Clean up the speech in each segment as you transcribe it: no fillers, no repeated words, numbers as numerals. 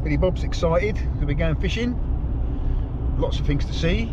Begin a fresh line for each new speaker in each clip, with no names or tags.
Billy Bob's excited to be going fishing. Lots of things to see.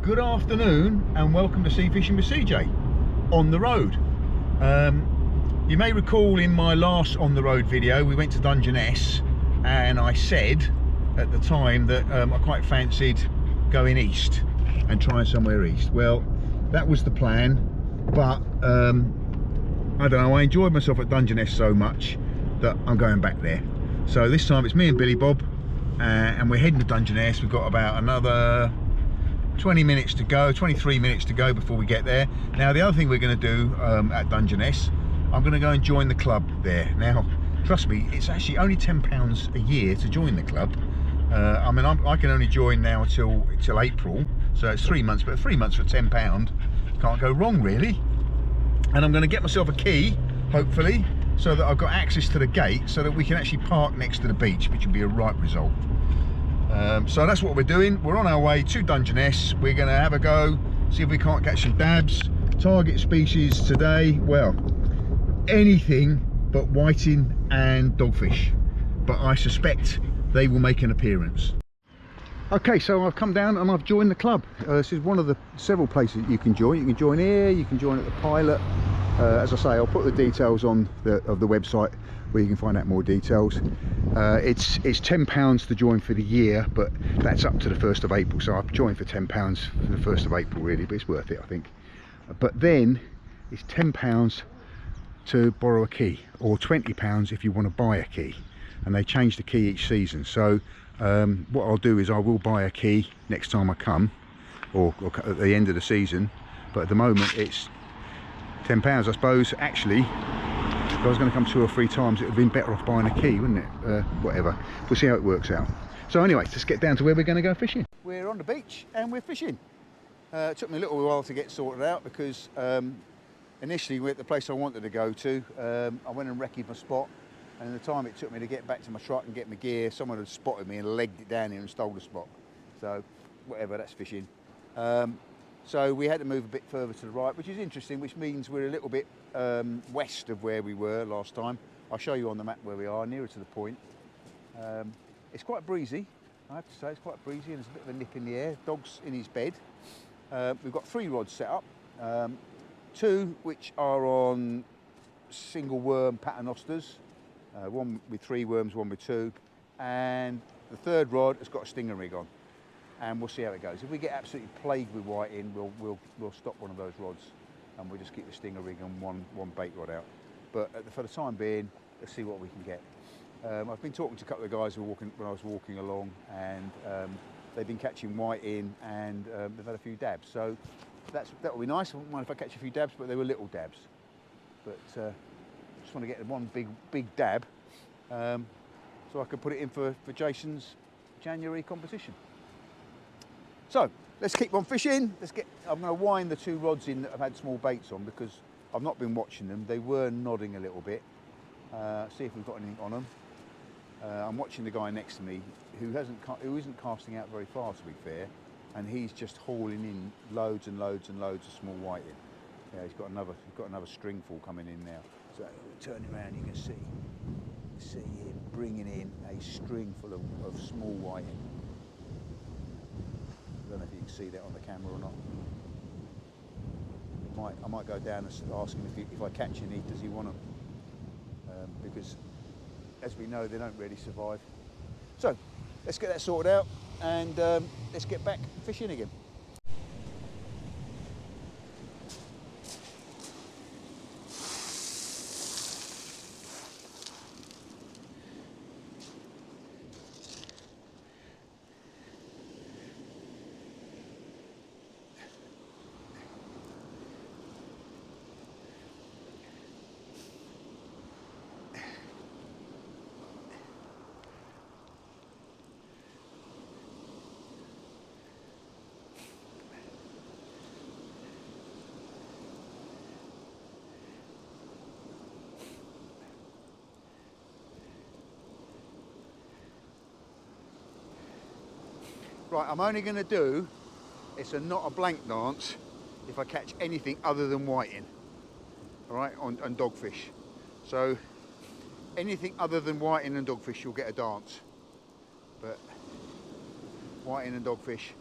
Good afternoon and welcome to Sea Fishing with CJ on the road. You may recall in my last on the road video we went to Dungeness, and I said at the time that I quite fancied going east and trying somewhere east. Well, that was the plan, but I don't know, I enjoyed myself at Dungeness so much that I'm going back there. So this time it's me and Billy Bob, and we're heading to Dungeness. We've got about another 20 minutes to go, 23 minutes to go before we get there. Now the other thing we're going to do at Dungeness, I'm going to go and join the club there. Now trust me, it's actually only £10 a year to join the club. I mean, I can only join now till April, so it's 3 months, but 3 months for £10 can't go wrong really. And I'm going to get myself a key, hopefully, so that I've got access to the gate so that we can actually park next to the beach, which would be a right result. So that's what we're doing. We're on our way to Dungeness. We're going to have a go, see if we can't catch some dabs. Target species today, well, anything but whiting and dogfish, but I suspect they will make an appearance. Okay, so I've come down and I've joined the club. This is one of the several places you can join. You can join here, you can join at the Pilot. As I say, I'll put the details on the website where you can find out more details. It's £10 to join for the year, but that's up to the 1st of April. So I've joined for £10 for the 1st of April really, but it's worth it I think. But then it's £10 to borrow a key, or £20 if you want to buy a key, and they change the key each season. So what I'll do is I will buy a key next time I come, or at the end of the season, but at the moment it's £10. I suppose actually if I was going to come 2 or 3 times it would have been better off buying a key, wouldn't it? Whatever, we'll see how it works out. So anyway, let's get down to where we're going to go fishing. We're on the beach and we're fishing. It took me a little while to get sorted out because initially we're at the place I wanted to go to. I went and recce'd my spot, and in the time it took me to get back to my truck and get my gear, someone had spotted me and legged it down here and stole the spot. So whatever, that's fishing. So we had to move a bit further to the right, which is interesting, which means we're a little bit west of where we were last time. I'll show you on the map where we are, nearer to the point. It's quite breezy, I have to say, it's quite breezy, and there's a bit of a nip in the air. Dog's in his bed. We've got 3 rods set up, 2 which are on single worm paternosters, one with 3 worms, one with 2, and the 3rd rod has got a stinger rig on. And we'll see how it goes. If we get absolutely plagued with whiting, we'll stop one of those rods and we'll just keep the stinger rig and one bait rod out. But for the time being, let's see what we can get. I've been talking to a couple of guys when I was walking along, and they've been catching whiting, and they've had a few dabs. So that will be nice. I wouldn't mind if I catch a few dabs, but they were little dabs. But I just want to get one big dab, so I can put it in for Jason's January competition. So let's keep on fishing. I'm going to wind the 2 rods in that have had small baits on because I've not been watching them. They were nodding a little bit. See if we've got anything on them. I'm watching the guy next to me who isn't casting out very far, to be fair, and he's just hauling in loads and loads and loads of small whiting. Yeah, he's got another stringful coming in now. So turn around, you can see him bringing in a string full of small whiting. I don't know if you can see that on the camera or not. I might go down and ask him if I catch any, does he want them? Because as we know, they don't really survive. So let's get that sorted out, and let's get back fishing again. Right, I'm only going to do, not a blank dance if I catch anything other than whiting, all right, and dogfish. So anything other than whiting and dogfish, you'll get a dance. But whiting and dogfish,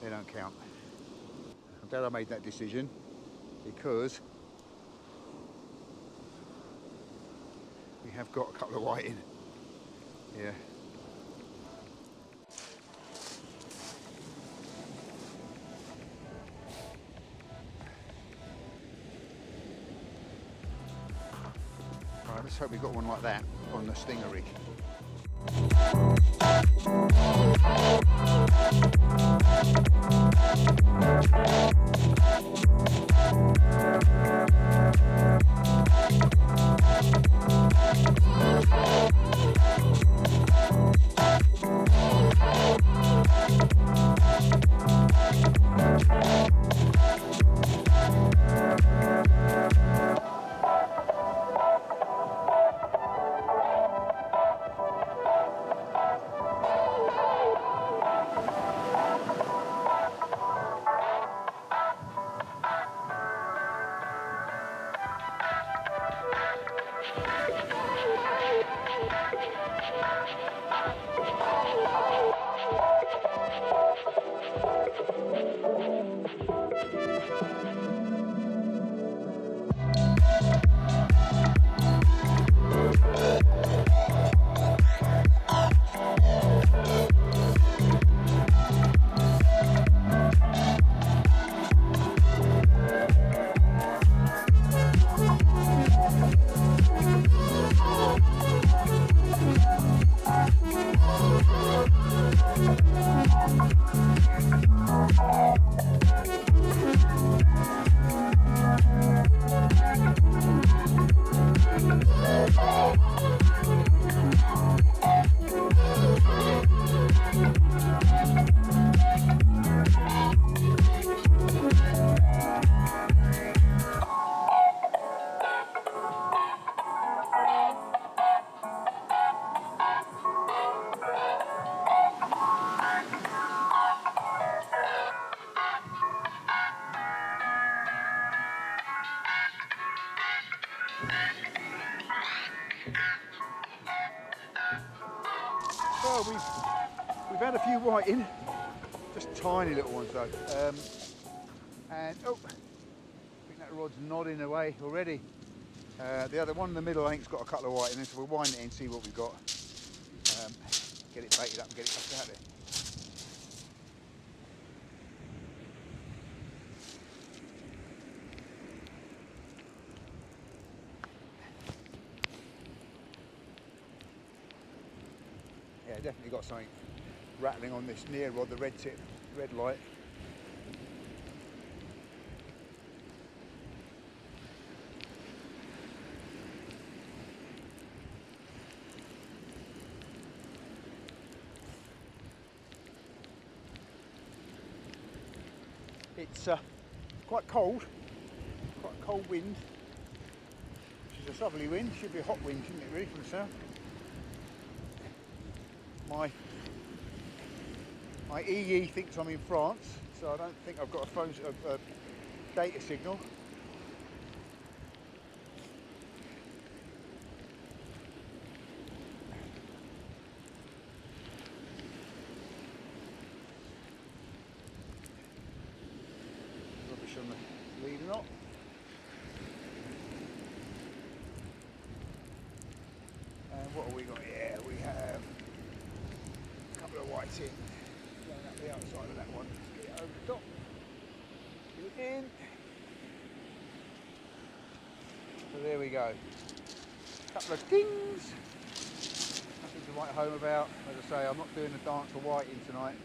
they don't count. I'm glad I made that decision, because we have got a couple of whiting. Yeah. Right, let's hope we've got one like that on the stinger rig. Well, we've had a few whiting, just tiny little ones though, and oh, I think that rod's nodding away already. The other one in the middle, I think's got a couple of whiting in, so we'll wind it in, see what we've got, get it baited up and get it back out there. Yeah, definitely got something rattling on this near rod, the red tip, red light. It's quite cold wind, which is a southerly wind, should be a hot wind, shouldn't it, really, from the south. My EE thinks I'm in France, so I don't think I've got a data signal. Rubbish on the lead knot. And what have we got here? We have a couple of whites in. Going up the outside of that one. Get it over the top. Get it in. So there we go. A couple of dings. Nothing to write home about. As I say, I'm not doing a dance for whiting tonight.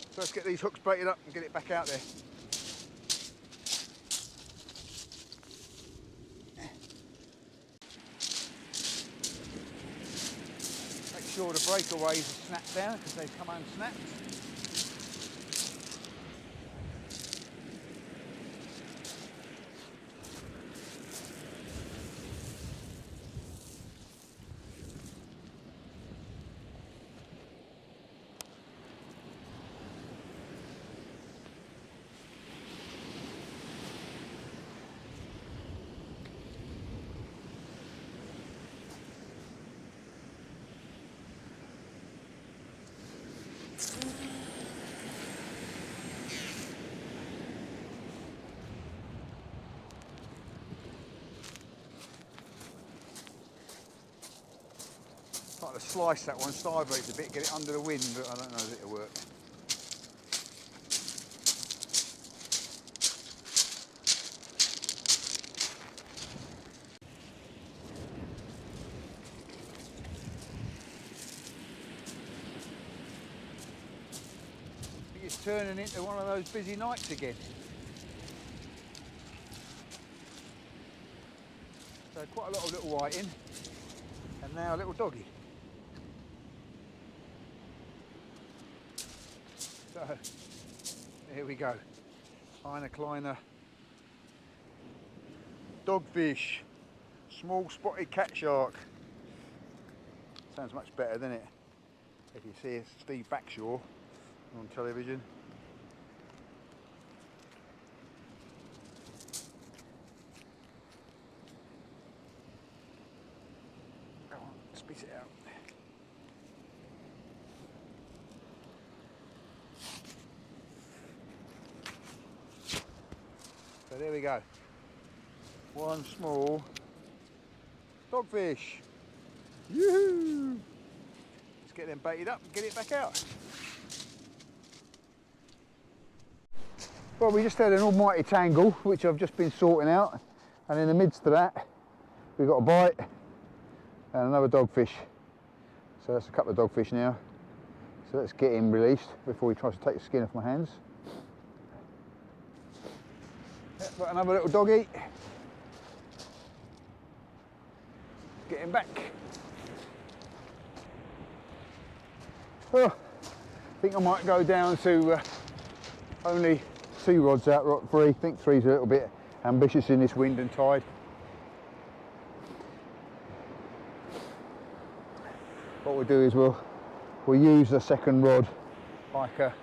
So let's get these hooks baited up and get it back out there. sure the breakaways are snapped down because they come unsnapped. Trying to slice that one sideways a bit, get it under the wind, but I don't know if it'll work. I think it's turning into one of those busy nights again. So quite a lot of little whiting, and now a little doggy. So here we go. Eine kleine dogfish, small spotted cat shark. Sounds much better, doesn't it? If you see Steve Backshaw on television. Go on, spit it out. So there we go. One small dogfish. Yoo-hoo! Let's get them baited up and get it back out. Well, we just had an almighty tangle, which I've just been sorting out, and in the midst of that, we've got a bite and another dogfish. So that's a couple of dogfish now. So let's get him released before he tries to take the skin off my hands. Yep, got another little doggy. Get him back. Oh, I think I might go down to only 2 rods out, not 3. I think 3's a little bit ambitious in this wind and tide. What we'll do is we'll use the second rod like a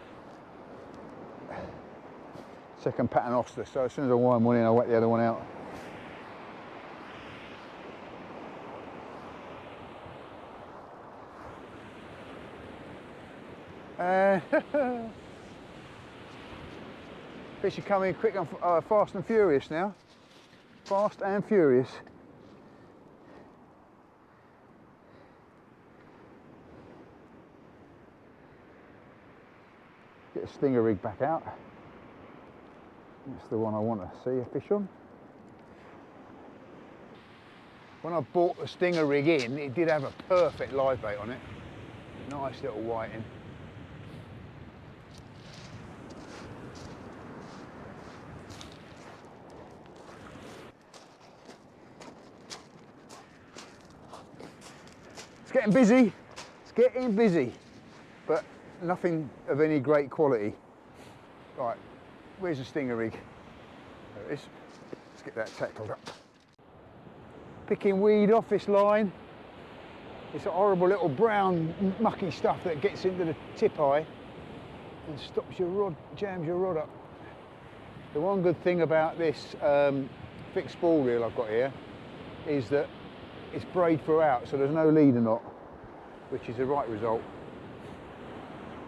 second pattern offster. So as soon as I wind one in, I'll whack the other one out. Fish are coming quick and fast and furious now. Fast and furious. Get a stinger rig back out. That's the one I want to see a fish on. When I bought the stinger rig in, it did have a perfect live bait on it. Nice little whiting. It's getting busy. It's getting busy, but nothing of any great quality. Right, where's the stinger rig? There it is. Let's get that tackled up. Picking weed off this line. It's a horrible little brown mucky stuff that gets into the tip eye and stops your rod, jams your rod up. The one good thing about this fixed ball reel I've got here is that it's braid throughout, so there's no leader knot, which is the right result.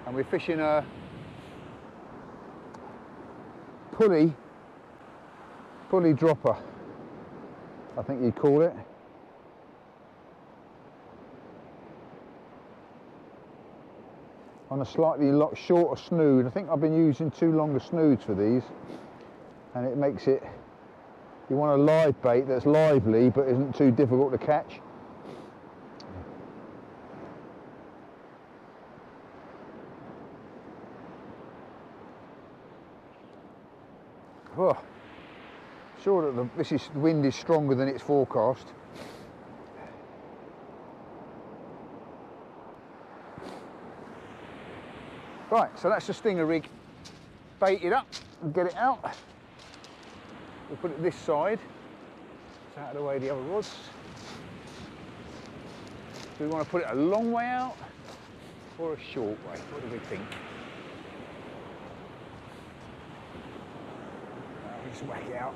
And we're fishing a pulley dropper, I think you'd call it. On a slightly shorter snood. I think I've been using too long snoods for these, and it makes it, you want a live bait that's lively but isn't too difficult to catch. Oh, sure that the wind is stronger than it's forecast. Right, so that's the stinger rig baited up and get it out. We'll put it this side. It's out of the way of the other rods. Do we want to put it a long way out or a short way? What do we think? I'll just whack it out.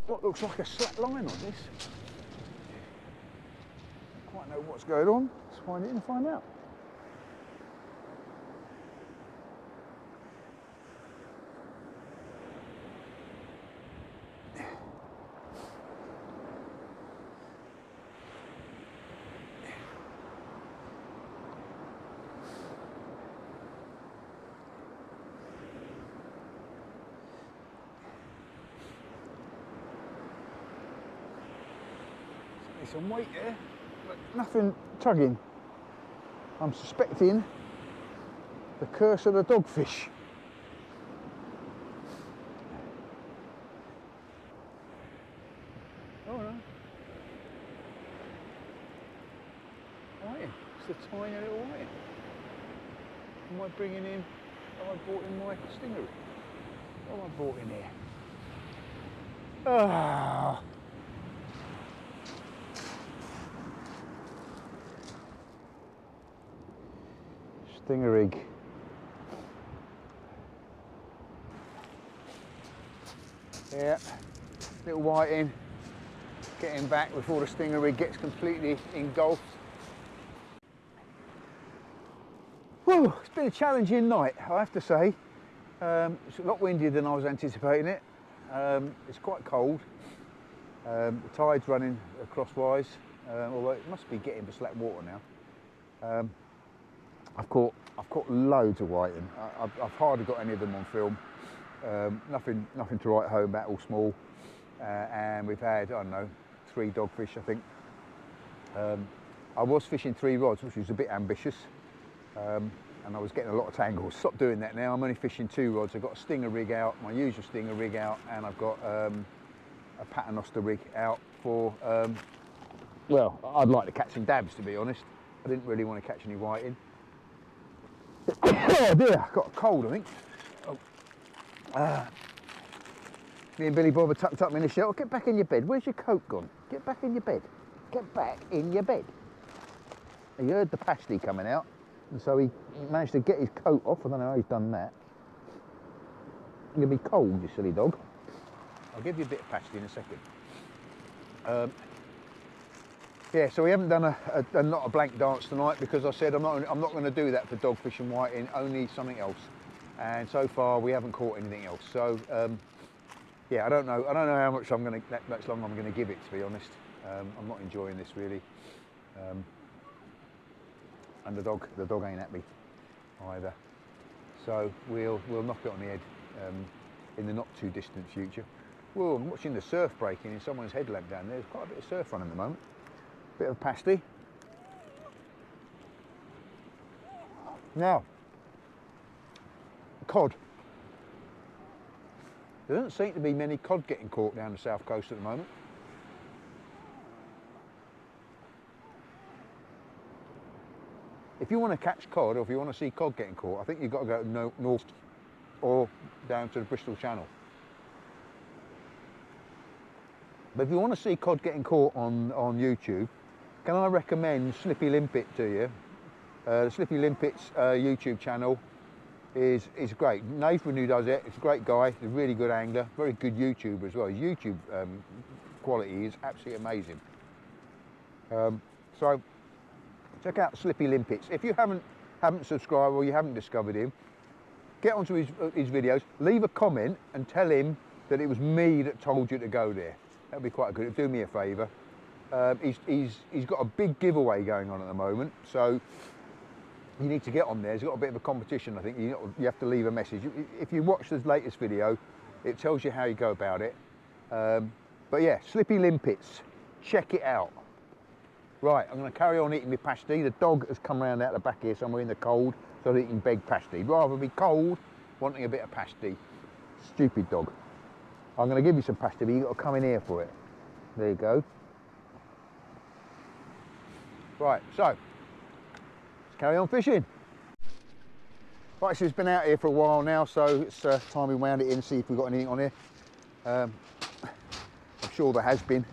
What looks like a slack line on this. Don't quite know what's going on. Let's find it and find out. There's some weight there, but nothing tugging. I'm suspecting the curse of the dogfish. Oh no. Whiting. It's a tiny little whiting. Am I bringing in, have I brought in my stinger rig? What have I brought in here? Ah. Stinger rig. Yeah, little whiting, getting back before the stinger rig gets completely engulfed. Whew, it's been a challenging night, I have to say. It's a lot windier than I was anticipating it. It's quite cold. The tide's running crosswise, although it must be getting to slack water now. I've caught loads of whiting. I've hardly got any of them on film. Nothing to write home about, all small. And we've had, I don't know, 3 dogfish, I think. I was fishing 3 rods, which was a bit ambitious. And I was getting a lot of tangles. Stopped doing that now. I'm only fishing 2 rods. I've got a stinger rig out, my usual stinger rig out, and I've got a paternoster rig out for, well, I'd like to catch some dabs, to be honest. I didn't really want to catch any whiting. Oh dear, I've got a cold, I think. Oh. Me and Billy Bob are tucked up in the shelter. Get back in your bed. Where's your coat gone? Get back in your bed. Get back in your bed. He heard the pasty coming out, and so he managed to get his coat off. I don't know how he's done that. You're going to be cold, you silly dog. I'll give you a bit of pasty in a second. Yeah, so we haven't done not a blank dance tonight because I said I'm not going to do that for dogfish and whiting, only something else. And so far we haven't caught anything else. So yeah, I don't know how much long I'm going to give it, to be honest. I'm not enjoying this really. And the dog ain't happy either. So we'll knock it on the head in the not too distant future. Whoa, I'm watching the surf breaking in someone's headlamp down there. There's quite a bit of surf on at the moment. Bit of pasty. Now, cod. There doesn't seem to be many cod getting caught down the south coast at the moment. If you want to catch cod, or if you want to see cod getting caught, I think you've got to go north or down to the Bristol Channel. But if you want to see cod getting caught on YouTube, can I recommend Slippy Limpets to you? The Slippy Limpets YouTube channel is great. Nathan, who does it, is a great guy. He's a really good angler, very good YouTuber as well. His YouTube quality is absolutely amazing. So check out Slippy Limpets. If you haven't subscribed or you haven't discovered him, get onto his videos, leave a comment and tell him that it was me that told you to go there. That'd be quite good. It'd do me a favour. He's got a big giveaway going on at the moment, so you need to get on there. He's got a bit of a competition, I think. You have to leave a message. If you watch the latest video, it tells you how you go about it. But yeah, Slippy Limpets, check it out. Right, I'm going to carry on eating my pasty. The dog has come round out the back here somewhere in the cold, so he can beg pasty. Rather be cold, wanting a bit of pasty. Stupid dog. I'm going to give you some pasty, but you've got to come in here for it. There you go. Right, so carry on fishing. Right, so it's been out here for a while now, so it's time we wound it in, see if we've got anything on here. I'm sure there has been.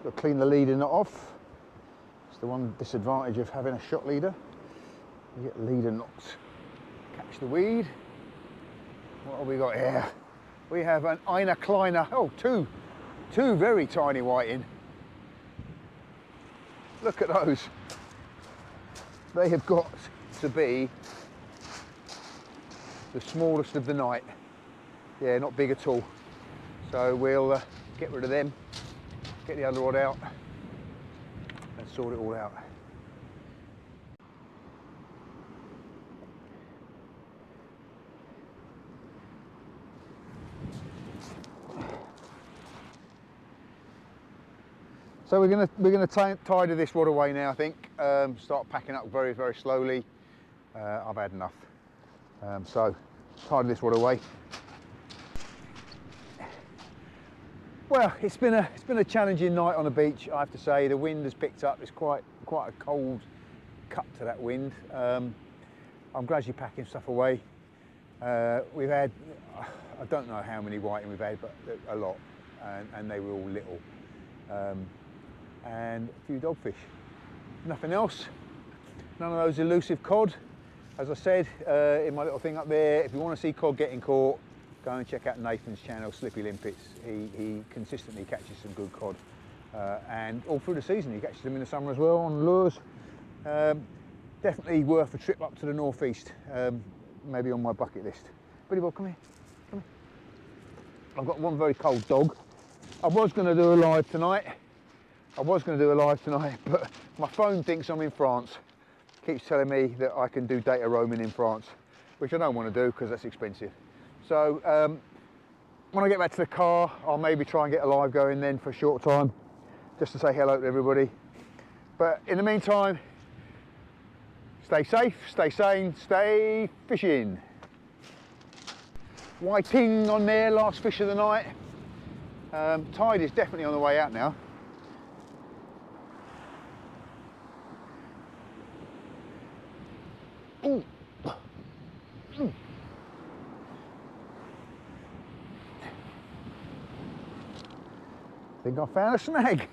Got to clean the leader knot off. It's the one disadvantage of having a shot leader. You get leader knots. Catch the weed. What have we got here? We have an Einer Kleiner. Oh, two very tiny whiting. Look at those. They have got to be the smallest of the night. Yeah, not big at all. So we'll get rid of them. Get the other rod out and sort it all out. So we're gonna tidy this rod away now. I think start packing up very slowly. I've had enough. So tidy this rod away. Well, it's been a challenging night on the beach, I have to say. The wind has picked up. It's quite a cold cut to that wind. I'm gradually packing stuff away. We've had, I don't know how many whiting we've had, but a lot, and they were all little. And a few dogfish. Nothing else. None of those elusive cod. As I said in my little thing up there, if you want to see cod getting caught, go and check out Nathan's channel, Slippy Limpets. He consistently catches some good cod. And all through the season, he catches them in the summer as well on lures. Definitely worth a trip up to the northeast, maybe on my bucket list. Buddy Bob, come here. Come here. I've got one very cold dog. I was going to do a live tonight, but my phone thinks I'm in France. Keeps telling me that I can do data roaming in France, which I don't want to do because that's expensive. So when I get back to the car, I'll maybe try and get a live going then for a short time, just to say hello to everybody. But in the meantime, stay safe, stay sane, stay fishing. Whiting on there, last fish of the night. Tide is definitely on the way out now. Ooh. Mm. I think I found a snag.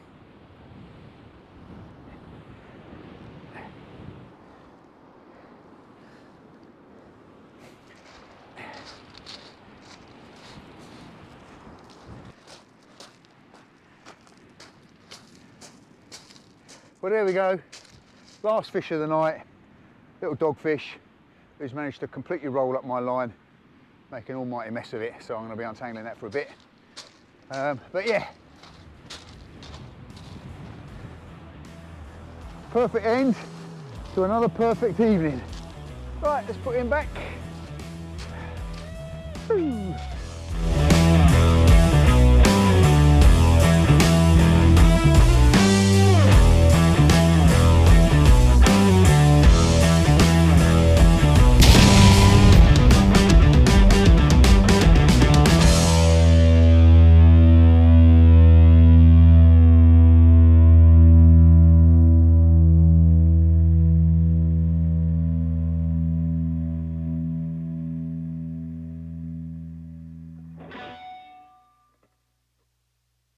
Well, there we go. Last fish of the night. Little dogfish who's managed to completely roll up my line, making an almighty mess of it. So I'm going to be untangling that for a bit. But yeah. Perfect end to another perfect evening. Right, let's put him back. Woo.